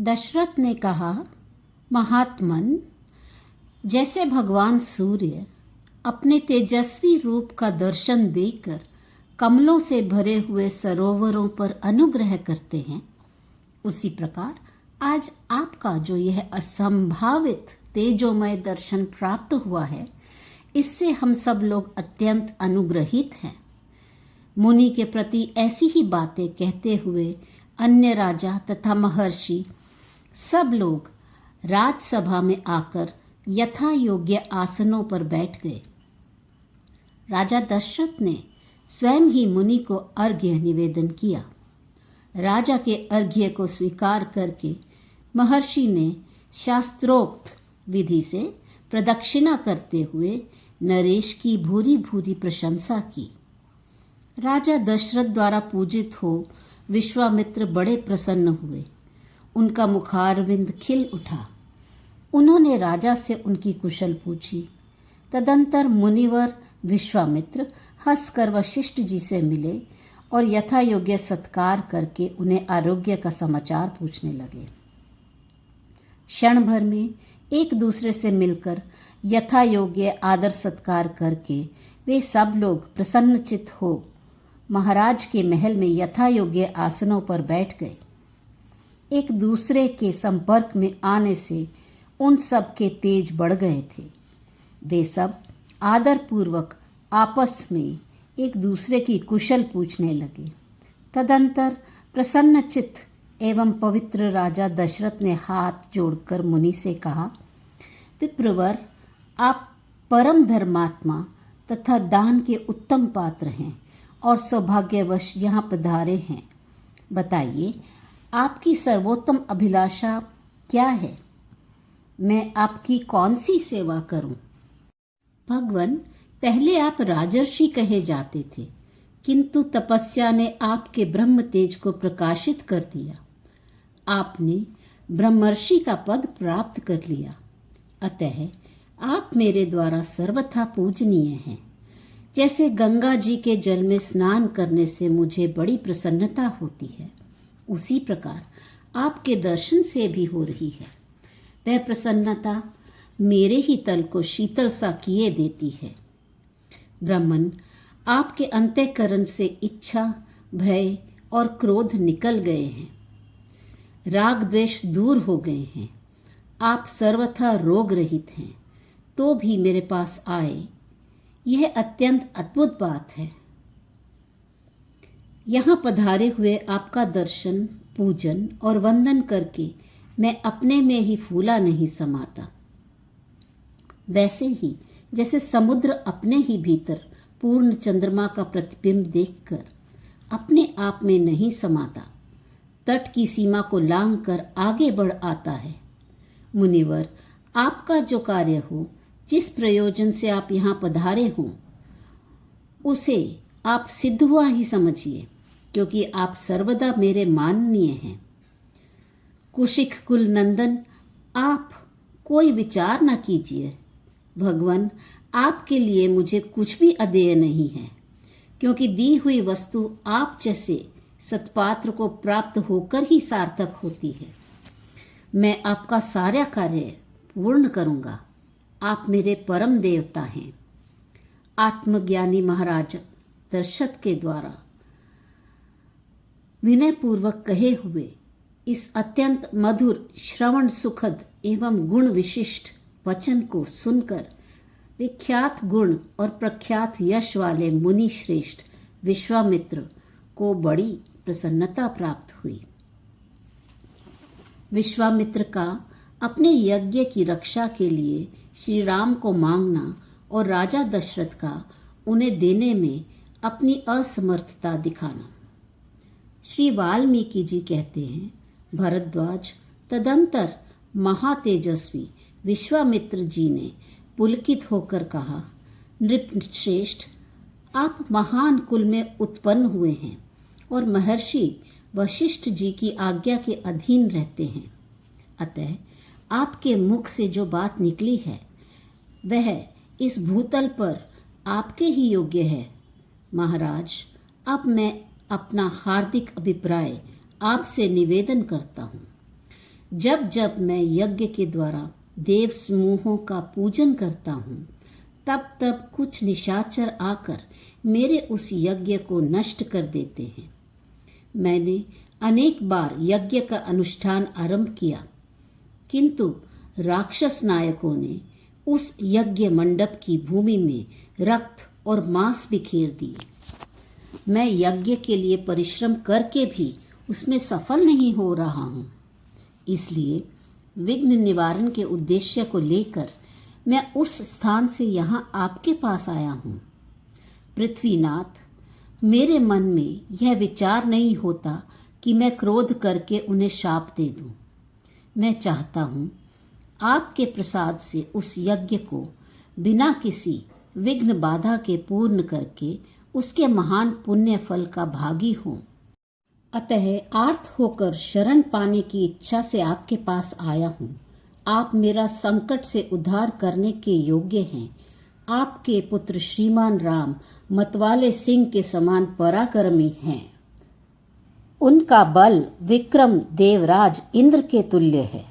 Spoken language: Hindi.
दशरथ ने कहा, महात्मन, जैसे भगवान सूर्य अपने तेजस्वी रूप का दर्शन देकर कमलों से भरे हुए सरोवरों पर अनुग्रह करते हैं, उसी प्रकार आज आपका जो यह असंभावित तेजोमय दर्शन प्राप्त हुआ है, इससे हम सब लोग अत्यंत अनुग्रहित हैं। मुनि के प्रति ऐसी ही बातें कहते हुए अन्य राजा तथा महर्षि सब लोग राजसभा में आकर यथा योग्य आसनों पर बैठ गए। राजा दशरथ ने स्वयं ही मुनि को अर्घ्य निवेदन किया। राजा के अर्घ्य को स्वीकार करके महर्षि ने शास्त्रोक्त विधि से प्रदक्षिणा करते हुए नरेश की भूरी भूरी प्रशंसा की। राजा दशरथ द्वारा पूजित हो विश्वामित्र बड़े प्रसन्न हुए। उनका मुखारविंद खिल उठा। उन्होंने राजा से उनकी कुशल पूछी। तदंतर मुनिवर विश्वामित्र हंसकर वशिष्ठ जी से मिले और यथा योग्य सत्कार करके उन्हें आरोग्य का समाचार पूछने लगे। क्षण भर में एक दूसरे से मिलकर यथा योग्य आदर सत्कार करके वे सब लोग प्रसन्नचित्त हो महाराज के महल में यथा योग्य आसनों पर बैठ गए। एक दूसरे के संपर्क में आने से उन सब के तेज बढ़ गए थे। वे सब आदरपूर्वक आपस में एक दूसरे की कुशल पूछने लगे। तदंतर प्रसन्नचित्त एवं पवित्र राजा दशरथ ने हाथ जोड़कर मुनि से कहा, विप्रवर, आप परम धर्मात्मा तथा दान के उत्तम पात्र हैं और सौभाग्यवश यहाँ पधारे हैं। बताइए, आपकी सर्वोत्तम अभिलाषा क्या है? मैं आपकी कौन सी सेवा करूं? भगवान, पहले आप राजर्षि कहे जाते थे, किंतु तपस्या ने आपके ब्रह्म तेज को प्रकाशित कर दिया। आपने ब्रह्मर्षि का पद प्राप्त कर लिया। अतः आप मेरे द्वारा सर्वथा पूजनीय हैं। जैसे गंगा जी के जल में स्नान करने से मुझे बड़ी प्रसन्नता होती है, उसी प्रकार आपके दर्शन से भी हो रही है। वह प्रसन्नता मेरे ही तल को शीतल सा किए देती है। ब्राह्मण, आपके अंतःकरण से इच्छा, भय और क्रोध निकल गए हैं। राग द्वेष दूर हो गए हैं। आप सर्वथा रोग रहित हैं, तो भी मेरे पास आए, यह अत्यंत अद्भुत बात है। यहाँ पधारे हुए आपका दर्शन, पूजन और वंदन करके मैं अपने में ही फूला नहीं समाता। वैसे ही जैसे समुद्र अपने ही भीतर पूर्ण चंद्रमा का प्रतिबिंब देखकर अपने आप में नहीं समाता, तट की सीमा को लांघकर आगे बढ़ आता है। मुनिवर, आपका जो कार्य हो, जिस प्रयोजन से आप यहाँ पधारे हों, उसे आप सिद्ध हुआ ही समझिए, क्योंकि आप सर्वदा मेरे माननीय हैं। कुशिक कुल नंदन, आप कोई विचार न कीजिए। भगवान, आपके लिए मुझे कुछ भी अदेय नहीं है, क्योंकि दी हुई वस्तु आप जैसे सत्पात्र को प्राप्त होकर ही सार्थक होती है। मैं आपका सारा कार्य पूर्ण करूंगा। आप मेरे परम देवता हैं। आत्मज्ञानी महाराज दशरथ के द्वारा विनयपूर्वक कहे हुए इस अत्यंत मधुर, श्रवण सुखद एवं गुण विशिष्ट वचन को सुनकर विख्यात गुण और प्रख्यात यश वाले मुनि श्रेष्ठ विश्वामित्र को बड़ी प्रसन्नता प्राप्त हुई। विश्वामित्र का अपने यज्ञ की रक्षा के लिए श्री राम को मांगना और राजा दशरथ का उन्हें देने में अपनी असमर्थता दिखाना। श्री वाल्मीकि जी कहते हैं, भरद्वाज, तदंतर महातेजस्वी विश्वामित्र जी ने पुलकित होकर कहा, नृपश्रेष्ठ, आप महान कुल में उत्पन्न हुए हैं और महर्षि वशिष्ठ जी की आज्ञा के अधीन रहते हैं। अतः आपके मुख से जो बात निकली है, वह इस भूतल पर आपके ही योग्य है। महाराज, अब मैं अपना हार्दिक अभिप्राय आपसे निवेदन करता हूँ। जब जब मैं यज्ञ के द्वारा देव समूहों का पूजन करता हूँ, तब तब कुछ निशाचर आकर मेरे उस यज्ञ को नष्ट कर देते हैं। मैंने अनेक बार यज्ञ का अनुष्ठान आरंभ किया, किंतु राक्षस नायकों ने उस यज्ञ मंडप की भूमि में रक्त और मांस बिखेर दिए। मैं यज्ञ के लिए परिश्रम करके भी उसमें सफल नहीं हो रहा हूँ। इसलिए विघ्न निवारण के उद्देश्य को लेकर मैं उस स्थान से यहाँ आपके पास आया हूँ। पृथ्वीनाथ, मेरे मन में यह विचार नहीं होता कि मैं क्रोध करके उन्हें शाप दे दूँ। मैं चाहता हूँ आपके प्रसाद से उस यज्ञ को बिना किसी विघ्न बाधा के पूर्ण करके उसके महान पुण्य फल का भागी हूँ। अतः आर्त होकर शरण पाने की इच्छा से आपके पास आया हूँ। आप मेरा संकट से उद्धार करने के योग्य हैं। आपके पुत्र श्रीमान राम मतवाले सिंह के समान पराक्रमी हैं। उनका बल विक्रम देवराज इंद्र के तुल्य है।